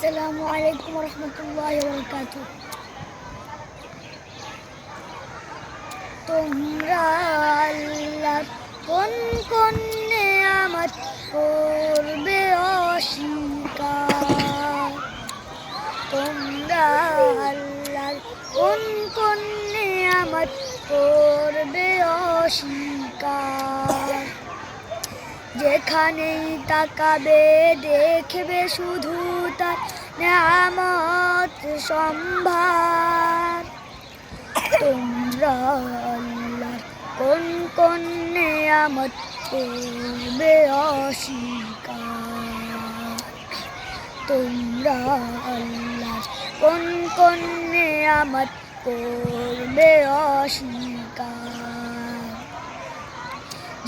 আসসালামু আলাইকুম রহমতুল্লাহি ওয়া বারাকাতুহু। তোমরা আল্লাহর কোন কোন নেয়ামত করবে অস্বীকার। তোমরা আল্লাহর কোন কোন নেয়ামত করবে অস্বীকার। যেখানেই তাকাবে দেখবে শুধু তার নেয়ামত সম্ভার। তোমরা আল্লাহর কোন কোন নেয়ামত করবে অস্বীকার। তোমরা আল্লাহর কোন কোন নেয়ামত করবে অস্বীকার।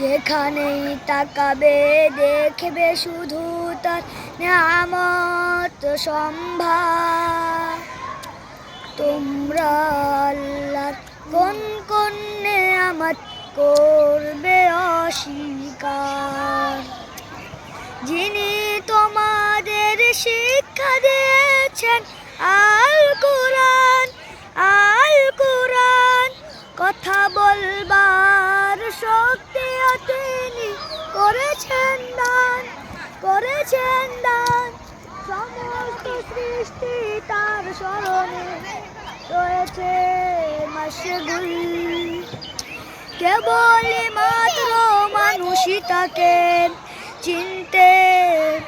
যেখানেই তাকাবে দেখবে শুধু তার নেয়ামত সম্ভার। তোমরা আল্লাহর কোন কোন নেয়ামত করবে অস্বীকার। যিনি তোমাদের শিক্ষা দিয়েছেন আল কুরআন, আল কুরআন। কথা বলবার শক্তি তিনি করেছেন দান, করেছেন দান। সমস্ত সৃষ্টি তার স্মরণে রয়েছে মশগুল। কেবলই মাত্র মানুষই তাকে চিনতে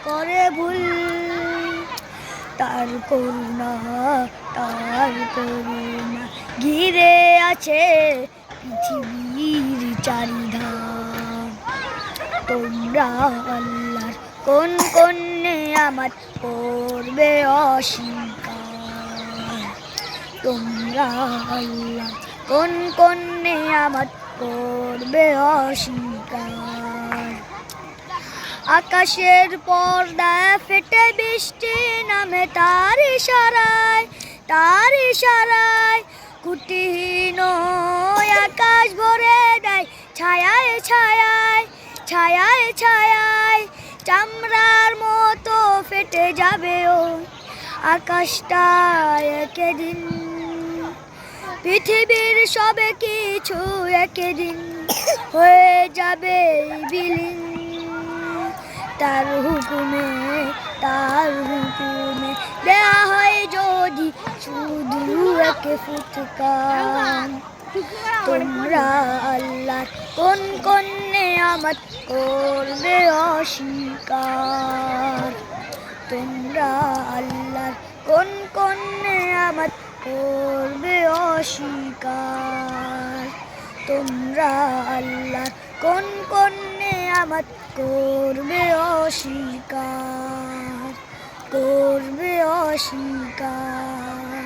করে ভুল। তার করুণা, তার করুণা ঘিরে আছে পৃথিবীর চারিধাম। তোমরা আল্লাহর কোন কোন নেয়ামত করবে অস্বীকার। তোমরা আল্লাহর কোন কোন নেয়ামত করবে অস্বীকার। আকাশের পর্দা ফেটে বৃষ্টি নামে তার ইশারায়, তার ইশারায়। কুটিহীন আকাশ ভরে দেয় ছায়ায় ছায়ায়, ছায়ায় ছায়ায়। চামড়ার মতো ফেটে যাবে ওই আকাশটা একদিন। পৃথিবীর সবে কিছু একদিন হয়ে যাবে বিলীন। তার হুকুমে, তার হুকুমে দেয়া হয় যদি শুধু একে ফুৎকার। তোমরা আল্লাহর কোন কোন নেয়ামত করবে অস্বীকার। তোমরা আল্লাহর কোন কোন নেয়ামত করবে অস্বীকার। তোমরা আল্লাহর কোন কোন নেয়ামত করবে অস্বীকার, করবে অস্বীকার।